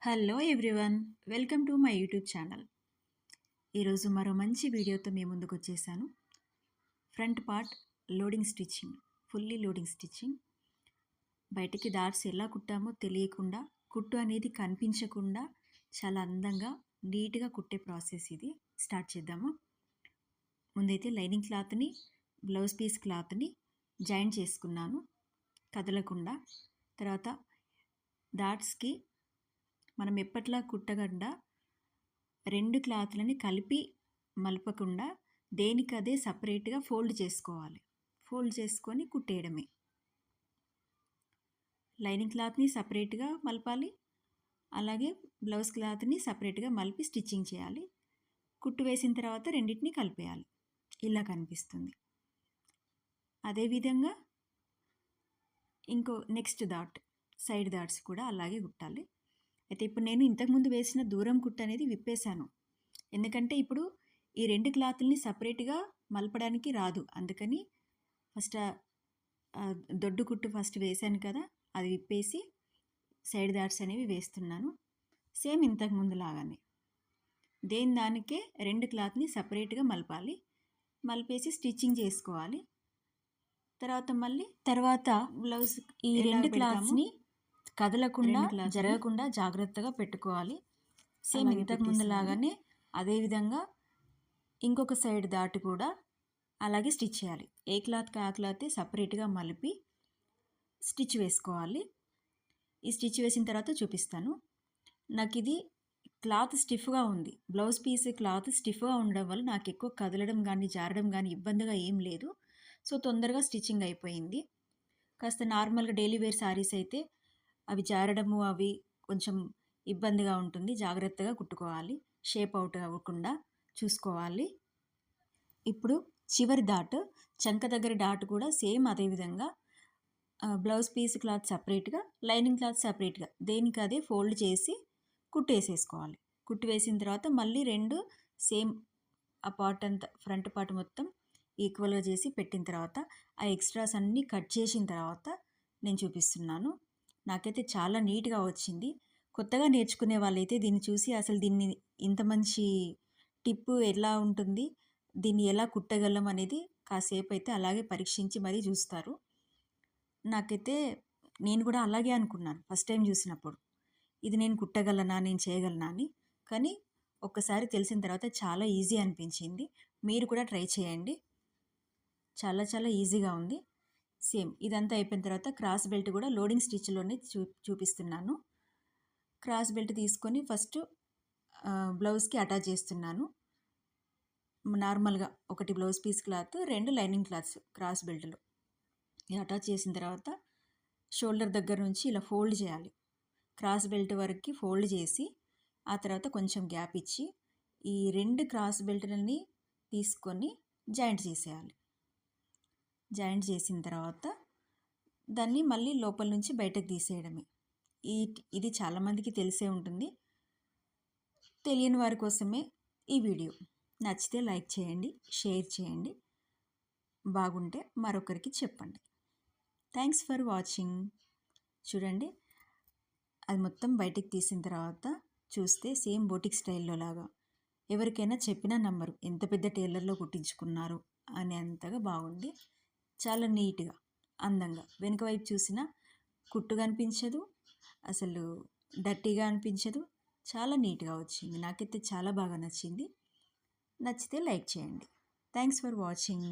Hello everyone, welcome to my YouTube channel. ఈరోజు మరో మంచి వీడియోతో మీ ముందుకు వచ్చేసాను. Front part loading stitching, fully loading stitching. బయటికి డాట్స్ ఎలా కుట్టామో తెలియకుండా, కుట్టు అనేది కనిపించకుండా చాలా అందంగా నీట్గా కుట్టే ప్రాసెస్ ఇది. స్టార్ట్ చేద్దాము. ముందైతే లైనింగ్ క్లాత్ని, బ్లౌజ్ పీస్ క్లాత్ని జాయిన్ చేసుకున్నాను కదలకుండా. తర్వాత డాట్స్కి మనం ఎప్పట్లా కుట్టకుండా రెండు క్లాత్లని కలిపి మలపకుండా దేనికదే సపరేట్గా ఫోల్డ్ చేసుకోవాలి. ఫోల్డ్ చేసుకొని కుట్టేయడమే. లైనింగ్ క్లాత్ని సపరేట్గా మలపాలి, అలాగే బ్లౌజ్ క్లాత్ని సపరేట్గా మలిపి స్టిచ్చింగ్ చేయాలి. కుట్టు వేసిన తర్వాత రెండింటిని కలిపేయాలి. ఇలా కనిపిస్తుంది. అదేవిధంగా ఇంకో నెక్స్ట్ డాట్, సైడ్ డాట్స్ కూడా అలాగే కుట్టాలి. అయితే ఇప్పుడు నేను ఇంతకుముందు వేసిన దూరం కుట్టు అనేది విప్పేశాను. ఎందుకంటే ఇప్పుడు ఈ రెండు క్లాతుల్ని సపరేట్గా మలపడానికి రాదు. అందుకని ఫస్ట్ దొడ్డు కుట్టు ఫస్ట్ వేశాను కదా, అది విప్పేసి సైడ్ డాట్స్ అనేవి వేస్తున్నాను. సేమ్ ఇంతకుముందు లాగానే దానికే రెండు క్లాత్ని సపరేట్గా మలపాలి. మలిపేసి స్టిచ్చింగ్ చేసుకోవాలి. తర్వాత బ్లౌజ్ ఈ రెండు క్లాత్స్ని కదలకుండా జరగకుండా జాగ్రత్తగా పెట్టుకోవాలి. సేమ్ ఇంతకు ముందు లాగానే అదేవిధంగా ఇంకొక సైడ్ దాటి కూడా అలాగే స్టిచ్ చేయాలి. ఏ క్లాత్కి ఆ క్లాత్ సపరేట్గా మలిపి స్టిచ్ వేసుకోవాలి. ఈ స్టిచ్ వేసిన తర్వాత చూపిస్తాను. నాకు ఇది క్లాత్ స్టిఫ్గా ఉంది. బ్లౌజ్ పీస్ క్లాత్ స్టిఫ్గా ఉండడం వల్ల నాకు ఎక్కువ కదలడం కానీ జారడం కానీ ఇబ్బందిగా ఏం లేదు. సో తొందరగా స్టిచ్చింగ్ అయిపోయింది. కాస్త నార్మల్గా డైలీ వేర్ శారీస్ అయితే అవి జారడము అవి కొంచెం ఇబ్బందిగా ఉంటుంది. జాగ్రత్తగా కుట్టుకోవాలి. షేప్ అవుట్ అవ్వకుండా చూసుకోవాలి. ఇప్పుడు చివరి డాట్, చంక దగ్గర డాట్ కూడా సేమ్ అదేవిధంగా బ్లౌజ్ పీస్ క్లాత్ సపరేట్గా, లైనింగ్ క్లాత్ సపరేట్గా దేనికి అదే ఫోల్డ్ చేసి కుట్టేసేసుకోవాలి. కుట్టు వేసిన తర్వాత మళ్ళీ రెండు సేమ్ ఆ పార్ట్ అంతా ఫ్రంట్ పార్ట్ మొత్తం ఈక్వల్గా చేసి పెట్టిన తర్వాత ఆ ఎక్స్ట్రాస్ అన్నీ కట్ చేసిన తర్వాత నేను చూపిస్తున్నాను. నాకైతే చాలా నీట్గా వచ్చింది. కొత్తగా నేర్చుకునే వాళ్ళైతే దీన్ని చూసి అసలు దీన్ని ఇంత మంచి టిప్పు ఎలా ఉంటుంది, దీన్ని ఎలా కుట్టగలం అనేది కాసేపు అయితే అలాగే పరీక్షించి మరీ చూస్తారు. నాకైతే నేను కూడా అలాగే అనుకున్నాను ఫస్ట్ టైం చూసినప్పుడు, ఇది నేను కుట్టగలనా, నేను చేయగలనా అని. కానీ ఒక్కసారి తెలిసిన తర్వాత చాలా ఈజీ అనిపించింది. మీరు కూడా ట్రై చేయండి. చాలా చాలా ఈజీగా ఉంది. సేమ్ ఇదంతా అయిపోయిన తర్వాత క్రాస్ బెల్ట్ కూడా లోడింగ్ స్టిచ్లోనే చూపిస్తున్నాను. క్రాస్ బెల్ట్ తీసుకొని ఫస్ట్ బ్లౌజ్కి అటాచ్ చేస్తున్నాను. నార్మల్గా ఒకటి బ్లౌజ్ పీస్ క్లాత్, రెండు లైనింగ్ క్లాత్స్ క్రాస్ బెల్ట్లో అటాచ్ చేసిన తర్వాత షోల్డర్ దగ్గర నుంచి ఇలా ఫోల్డ్ చేయాలి. క్రాస్ బెల్ట్ వరకు ఫోల్డ్ చేసి ఆ తర్వాత కొంచెం గ్యాప్ ఇచ్చి ఈ రెండు క్రాస్ బెల్ట్లని తీసుకొని జాయింట్ చేసేయాలి. జాయింట్ చేసిన తర్వాత దాన్ని మళ్ళీ లోపల నుంచి బయటకు తీసేయడమే. ఇది చాలామందికి తెలిసే ఉంటుంది. తెలియని వారి కోసమే ఈ వీడియో. నచ్చితే లైక్ చేయండి, షేర్ చేయండి, బాగుంటే మరొకరికి చెప్పండి. Thanks for watching. చూడండి, అది మొత్తం బయటకు తీసిన తర్వాత చూస్తే సేమ్ బోటిక్ స్టైల్లో లాగా ఎవరికైనా చెప్పినా నమ్మరు ఎంత పెద్ద టైలర్లో కుట్టించుకున్నారు అని. అంతగా బాగుంది. చాలా నీట్గా అందంగా వెనుక వైపు చూసినా కుట్టు కనిపించదు, అసలు డర్టీగా అనిపించదు. చాలా నీట్గా వచ్చింది. నాకైతే చాలా బాగా నచ్చింది. నచ్చితే లైక్ చేయండి. Thanks for watching.